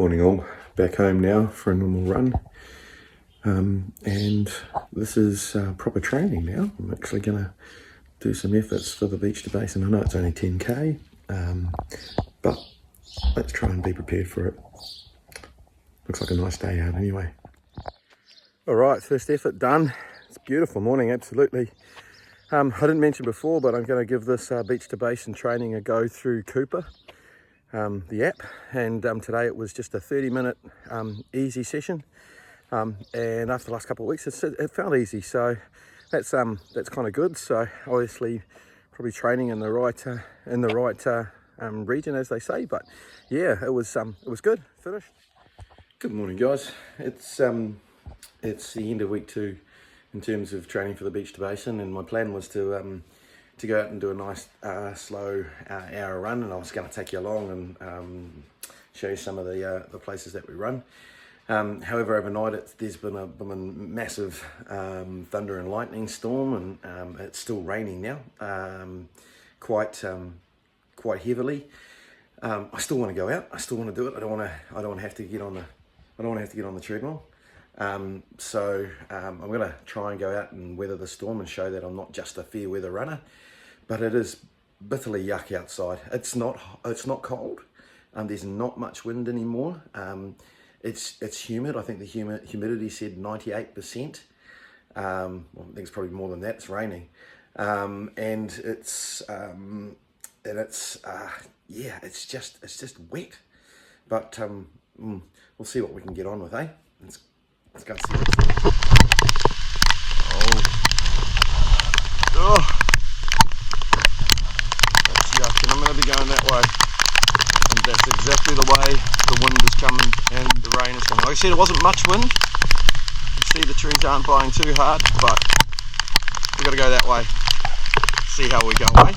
Morning all, back home now for a normal run, and this is proper training now. I'm actually going to do some efforts for the beach to basin. I know it's only 10k, but let's try and be prepared for it. Looks like a nice day out anyway. Alright, first effort done. It's a beautiful morning, absolutely. I didn't mention before, but I'm going to give this beach to basin training a go through Cooper, the app, and today it was just a 30-minute easy session, and after the last couple of weeks it felt easy, so that's kind of good. So obviously probably training in the right region, as they say, but yeah, it was good. Finished. Good morning, guys. It's the end of week 2 in terms of training for the beach to basin, and my plan was to go out and do a nice slow hour run, and I was going to take you along and show you some of the places that we run. However, overnight there's been a massive thunder and lightning storm, and it's still raining now, quite heavily. I still want to go out. I still want to do it. I don't want to have to get on the treadmill. So I'm going to try and go out and weather the storm and show that I'm not just a fair weather runner, but it is bitterly yuck outside. It's not cold. There's not much wind anymore. It's humid. I think the humidity said 98%. Well, I think it's probably more than that. It's raining, and it's just wet. But we'll see what we can get on with, eh? Let's go see it. Oh, that's yuck, and I'm going to be going that way, and that's exactly the way the wind is coming and the rain is coming. Like I said, it wasn't much wind. You see the trees aren't blowing too hard, but we've got to go that way, see how we go, eh?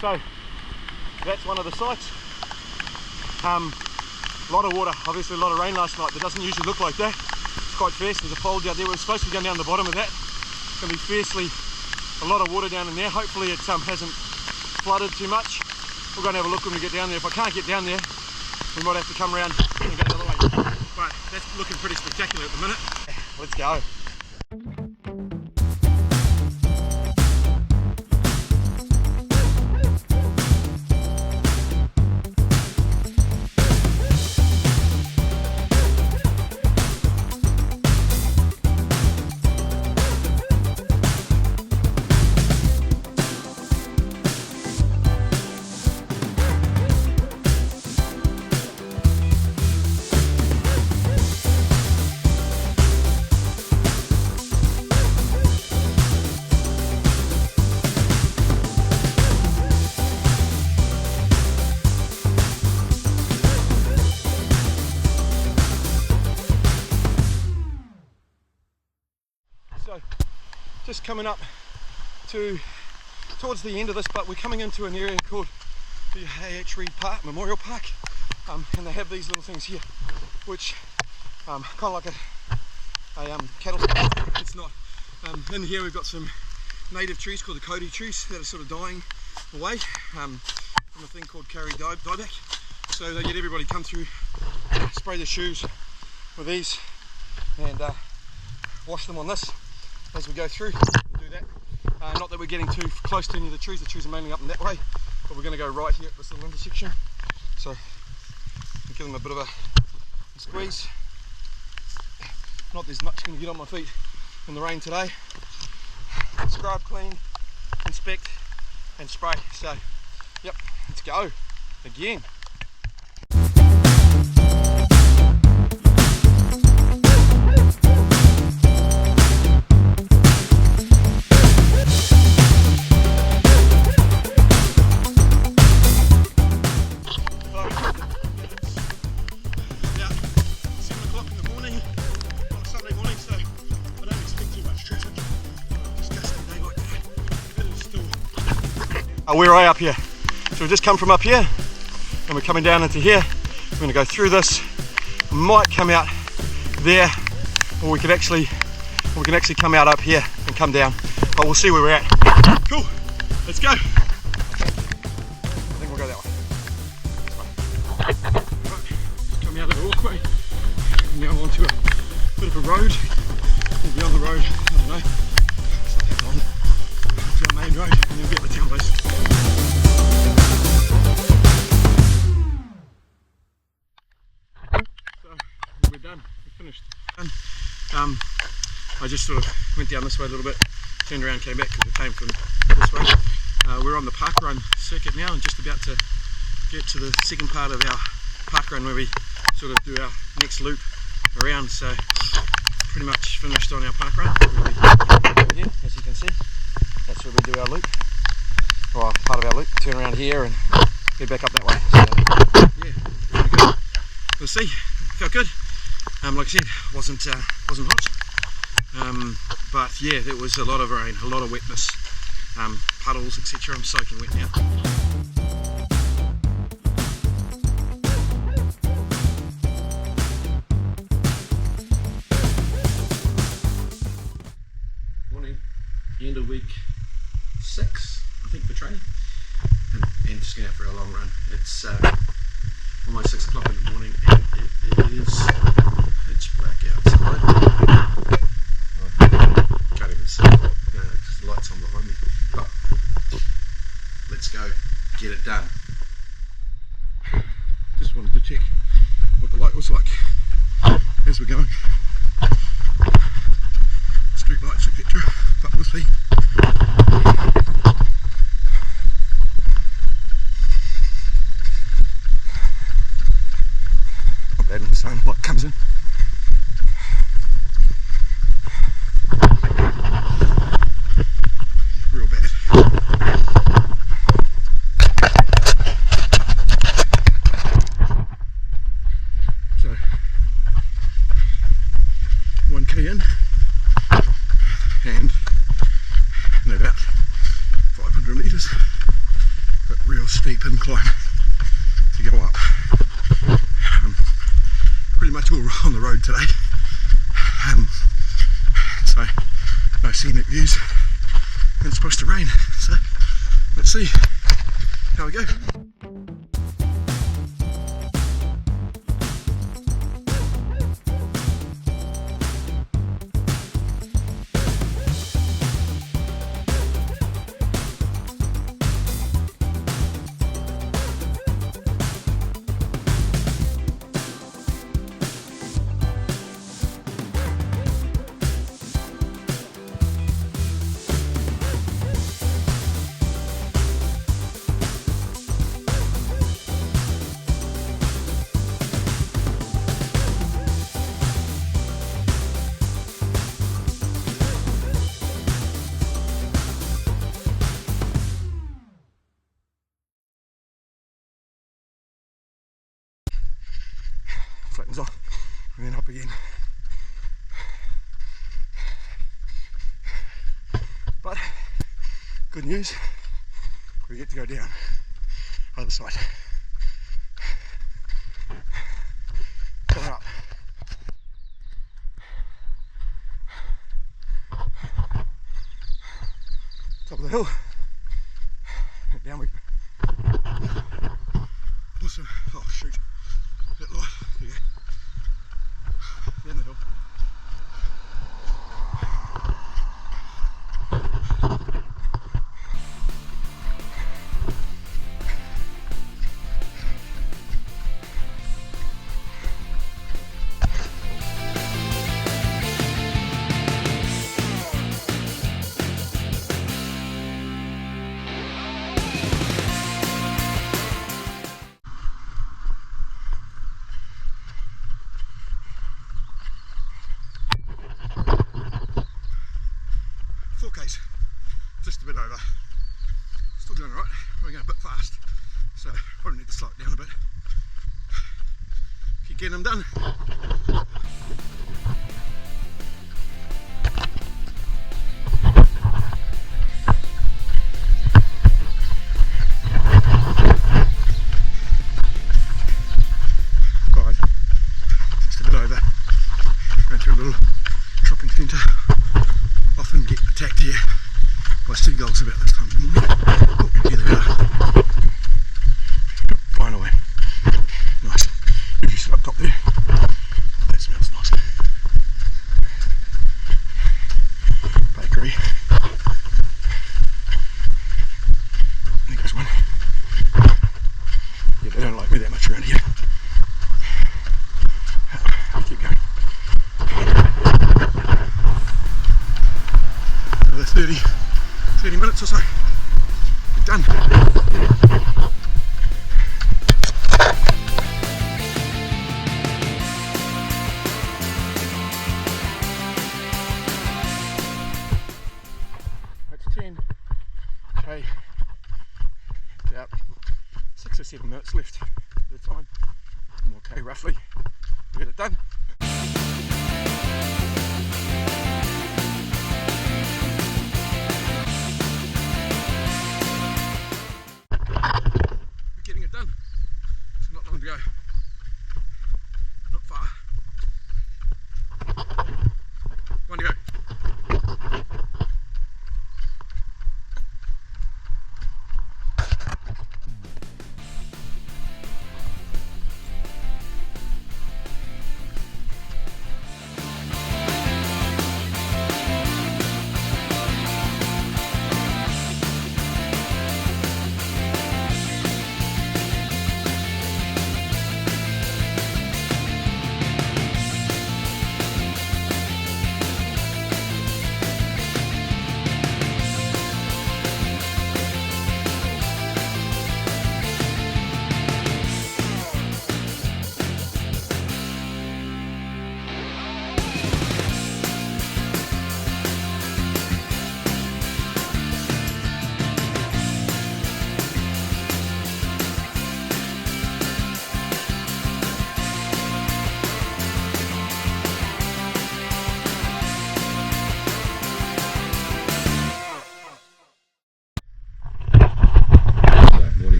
So that's one of the sites. A lot of water, obviously a lot of rain last night. That doesn't usually look like that. It's quite fierce. There's a fold out there. We're supposed to be going down the bottom of that. It's going to be fiercely a lot of water down in there. Hopefully it hasn't flooded too much. We're going to have a look when we get down there. If I can't get down there, we might have to come around and go the other way. But that's looking pretty spectacular at the minute. Let's go. So, just coming up towards the end of this, but we're coming into an area called the A.H. Reed Park, Memorial Park, and they have these little things here, which kind of like a cattle spot. It's not. In here we've got some native trees called the Cody trees that are sort of dying away from a thing called Carry dieback. So they get everybody come through, spray their shoes with these, and wash them on this as we go through. We'll do that. Not that we're getting too close to any of the trees are mainly up in that way, but we're going to go right here at this little intersection. So we'll give them a bit of a squeeze. Not there's much going to get on my feet in the rain today. Scrub, clean, inspect and spray. So yep, let's go again. Where are we up here? So we've just come from up here and we're coming down into here. We're going to go through this. Might come out there, or we can actually come out up here and come down. But we'll see where we're at. Cool. Let's go. I think we'll go that way. Right, just come out of the walkway and now onto a bit of a road. We'll be on the road, I don't know, it's not that long, to our main road and then we'll get the town base. So we're done, we're finished. I just sort of went down this way a little bit, turned around, came back because we came from this way. We're on the parkrun circuit now and just about to get to the second part of our parkrun where we sort of do our next loop around. So pretty much finished on our parkrun. Here, as you can see, that's where we do our loop, or part of our loop. Turn around here and get back up that way. So yeah, pretty good. We'll see. Felt good. Like I said, wasn't hot. But yeah, there was a lot of rain, a lot of wetness, puddles, etc. I'm soaking wet now. Morning, end of week 6, I think, for training, and just going out for a long run. It's almost 6 o'clock in the morning, and it is pitch black outside. Can't even see because the light's on behind me, but let's go get it done. Just wanted to check what the light was like as we're going. Street lights, etc. But we'll see. Not bad in the sun, light comes in. Real bad. So 1k in and in about 500 metres, but real steep incline to go up. Pretty much all on the road today, so no scenic views, and it's supposed to rain, so let's see how we go. Flattens off and then up again. But good news, we get to go down other side. Coming up. Top of the hill. And down we go. Awesome. Oh shoot. Bit light. Yeah. Down the hill. Just a bit over. Still doing alright. We're going a bit fast, so probably need to slow it down a bit. Keep getting them done. attacked here by seagulls about this time of the morning. Oh, and here they are. Finally. Nice. If you sit up top there, that smells nice. Bakery. There goes one. Yeah, they don't like me that much around here. Keep going. Another 30 minutes or so. We're done. That's 10. Okay. About 6 or 7 minutes left of the time. Okay, roughly. We get it done. We're getting it done. It's not long to go. Not far. One to go.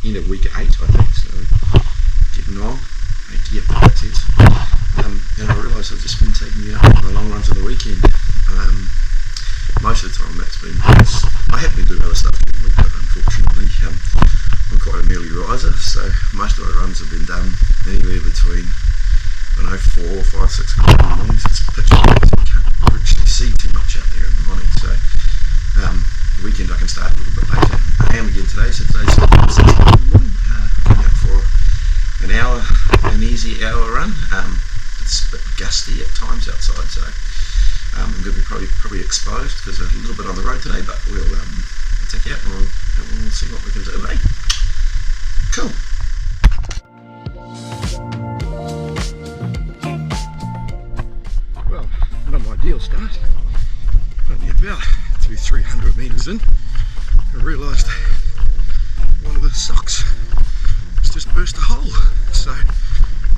End of week 8, I think, so getting on. 8, yeah, that's it. And I realised I've just been taking you out on the long runs of the weekend. Most of the time that's been because I happen to do other stuff during the week, but unfortunately I'm quite an early riser, so most of my runs have been done anywhere between, I don't know, 4, 5, 6 o'clock in the morning, so it's pitch black, so you can't actually see too much out there in the morning, so the weekend I can start a little bit later. I am again today, so today's 6 o'clock in the morning, coming out for an hour, an easy hour run. It's a bit gusty at times outside, so I'm going to be probably exposed because I'm a little bit on the road today, but we'll take you out and we'll see what we can do today. Cool. Well, not an ideal start. Only about 300 metres in, I realised one of the socks has just burst a hole, so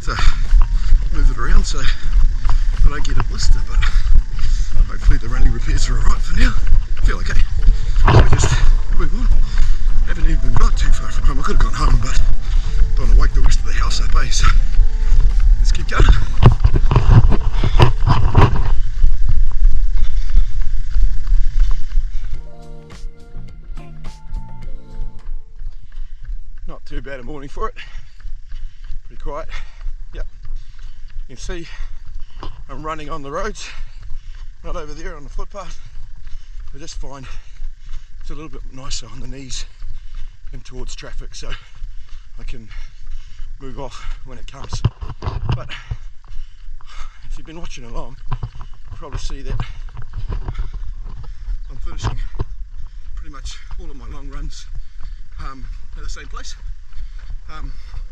to move it around so I don't get a blister, but hopefully the running repairs are alright for now. I feel okay. We just move on. Haven't even got too far from home. I could have gone home, but don't want to wake the rest of the house up, so let's keep going. Not too bad a morning for it. Pretty quiet. Yep. You can see I'm running on the roads, not over there on the footpath. I just find it's a little bit nicer on the knees and towards traffic, so I can move off when it comes. But if you've been watching along, you'll probably see that I'm finishing pretty much all of my long runs at the same place,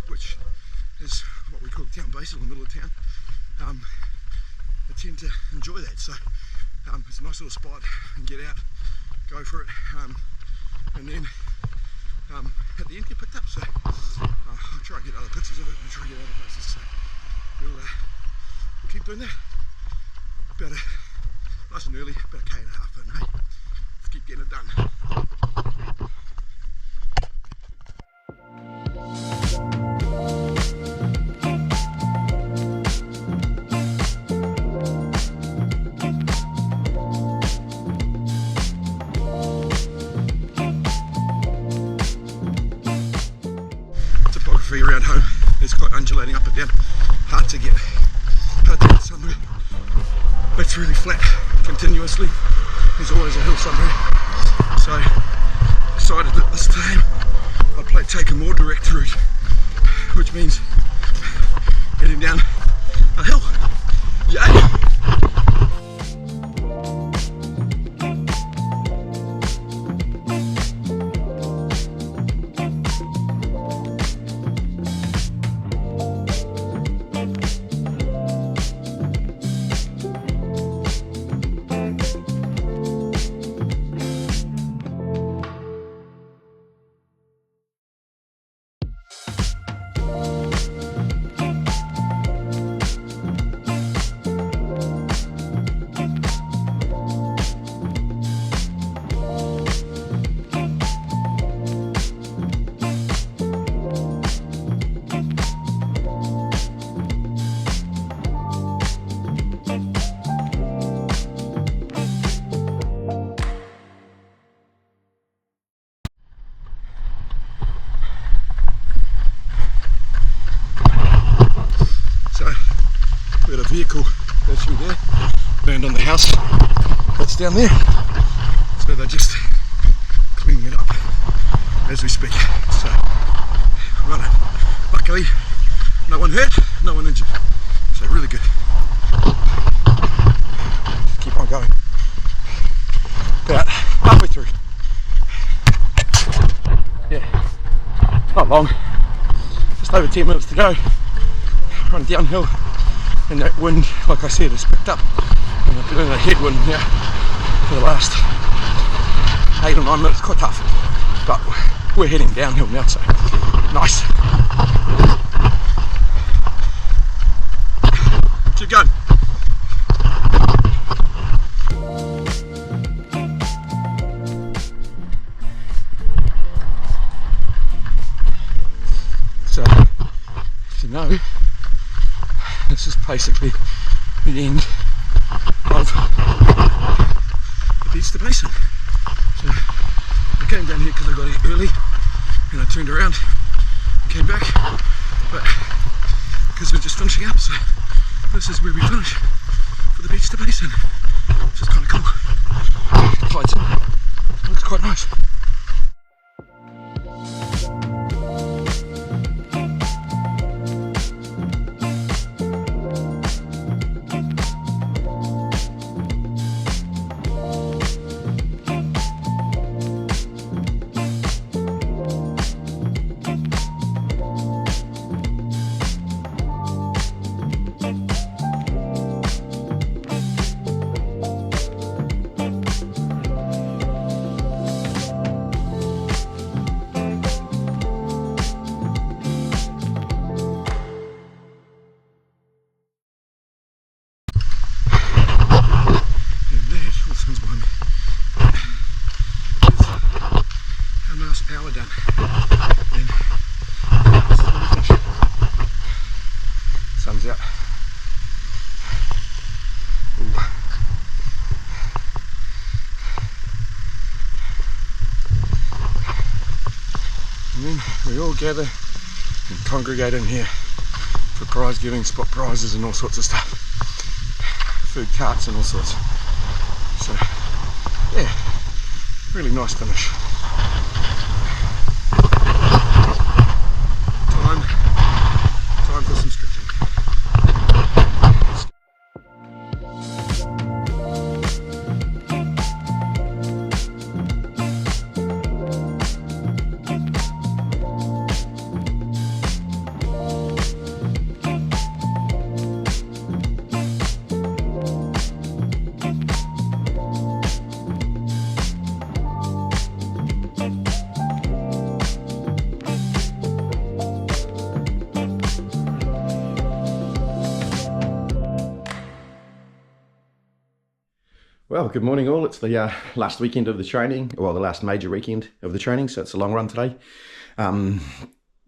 which is what we call the town basin, in the middle of town. I tend to enjoy that, so it's a nice little spot and get out, go for it, and then at the end get picked up. So I'll try and get other pictures of it and try and get other places. So we'll keep doing that. About nice and early, about a K and a half in, hey? Let's keep getting it done. undulating up and down, hard to get somewhere that's really flat continuously. There's always a hill somewhere, so decided that this time I'd take a more direct route, which means heading down a hill. Yay! We had a vehicle go through there, burned on the house that's down there, so they're just cleaning it up as we speak. So, right, luckily no one hurt, no one injured, so really good. Keep on going. About halfway through. Yeah, not long, just over 10 minutes to go. Run downhill. And that wind, like I said, has picked up. And I've been in a headwind now for the last 8 or 9 minutes, quite tough. But we're heading downhill now, so nice. Keep going. So, if you know, this is basically the end of the beach to basin. So I came down here because I got here early and I turned around and came back, but because we're just finishing up, so this is where we finish for the beach to basin, which is kind of cool. Tides in. It looks quite nice. Hour done, and this is when we finish. Sun's out. Ooh. And then we all gather and congregate in here for prize giving, spot prizes and all sorts of stuff, food carts and all sorts. So yeah, really nice finish. Time for some stretching. Well, good morning all. It's the last weekend of the training, well, the last major weekend of the training, so it's a long run today.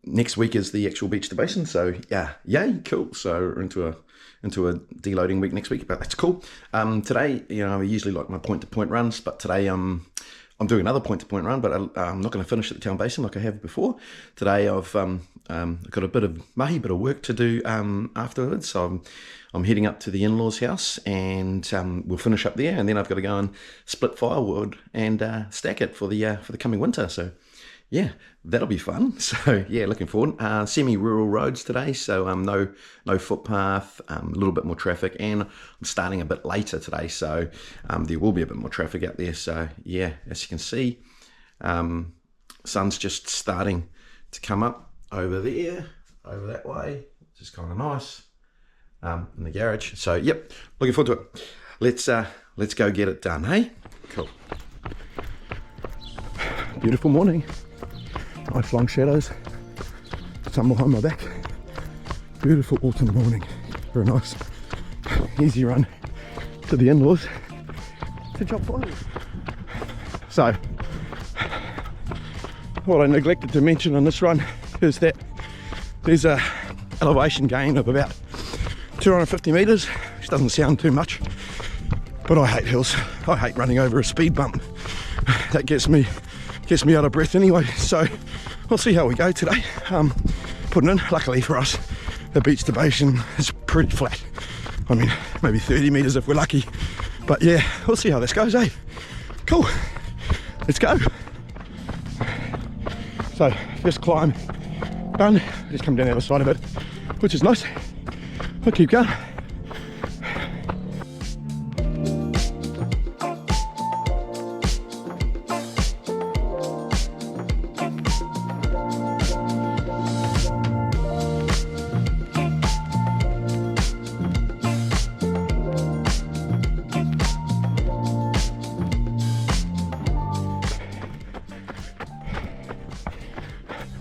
Next week is the actual beach to basin, so yeah, yay, cool. So we're into a deloading week next week, but that's cool. Today, you know, I usually like my point-to-point runs, but today I'm doing another point-to-point run, but I'm not going to finish at the town basin like I have before. Today I've got a bit of work to do afterwards. So I'm heading up to the in-laws' house, and we'll finish up there, and then I've got to go and split firewood and stack it for the coming winter. So yeah, that'll be fun. So yeah, looking forward. Semi-rural roads today, so no footpath, a little bit more traffic, and I'm starting a bit later today, so there will be a bit more traffic out there. So yeah, as you can see, sun's just starting to come up over there, over that way, which is kind of nice, in the garage. So yep, looking forward to it. Let's go get it done, hey? Cool. Beautiful morning. Nice long shadows, sun behind my back. Beautiful autumn morning. Very nice. Easy run to the in-laws to chop fire. So, what I neglected to mention on this run is that there's a elevation gain of about 250 metres, which doesn't sound too much, but I hate hills. I hate running over a speed bump. That gets me out of breath anyway. So we'll see how we go today. Putting in, luckily for us, the beach to basin is pretty flat. I mean, maybe 30 metres if we're lucky. But yeah, we'll see how this goes, eh? Cool, let's go. So first climb done, just come down the other side of it, which is nice. We'll keep going.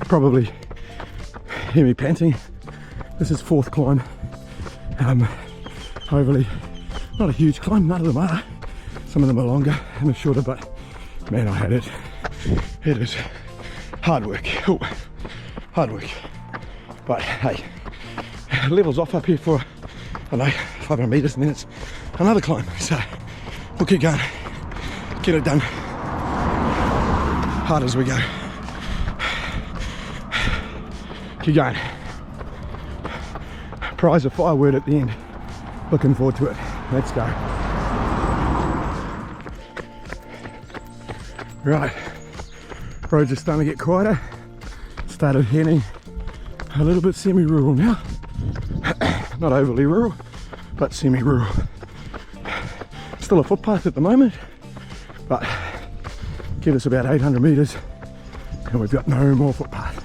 Probably hear me panting. This is fourth climb. Overly, not a huge climb, none of them are. Some of them are longer and shorter, but man, I had it. It is hard work. Ooh, hard work. But hey, levels off up here for, I don't know, 500 metres, and then it's another climb. So we'll keep going, get it done, hard as we go. Keep going. Prize of firewood at the end. Looking forward to it. Let's go. Right, roads are starting to get quieter. Started heading a little bit semi-rural now. Not overly rural, but semi-rural. Still a footpath at the moment, but give us about 800 metres and we've got no more footpath.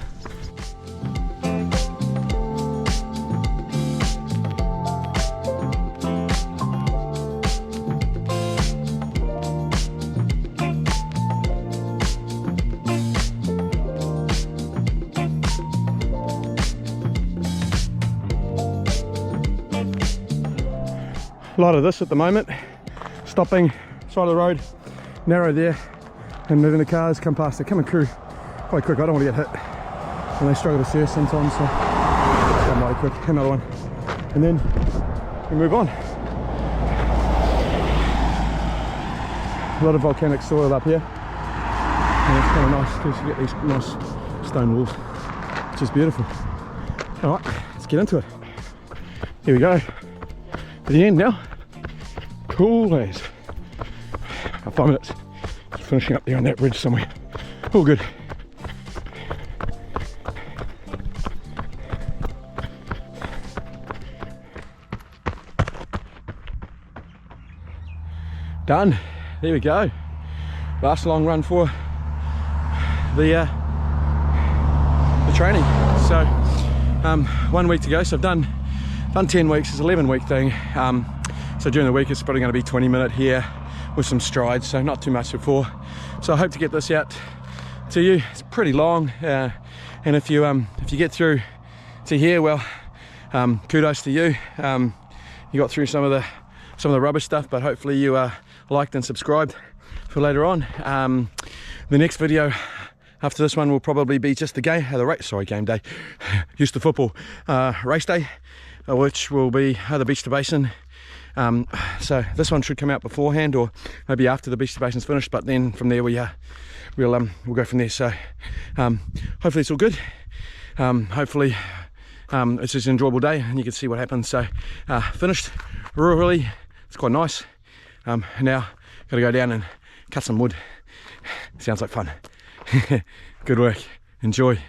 A lot of this at the moment, stopping side of the road, narrow there, and moving the cars come past. They're coming through quite quick. I don't want to get hit, and they struggle to see us sometimes, so it's come really quick. Another one, and then we move on. A lot of volcanic soil up here, and it's kind of nice because you get these nice stone walls, which is beautiful. All right, let's get into it. Here we go. To the end now. Cool as. About 5 minutes. Just finishing up there on that ridge somewhere. All good. Done. There we go. Last long run for the training. So 1 week to go. So I've done 10 weeks. It's an 11-week thing. So during the week it's probably going to be 20-minute here with some strides, so not too much before. So I hope to get this out to you. It's pretty long, and if you get through to here, well, kudos to you. You got through some of the rubbish stuff, but hopefully you liked and subscribed for later on. The next video after this one will probably be just the game day, used to football race day, which will be the beach to basin So this one should come out beforehand, or maybe after the beach to basin's finished. But then from there we'll go from there. So hopefully it's all good. Hopefully it's just an enjoyable day, and you can see what happens. So finished really. It's quite nice. Now got to go down and cut some wood. Sounds like fun. Good work. Enjoy.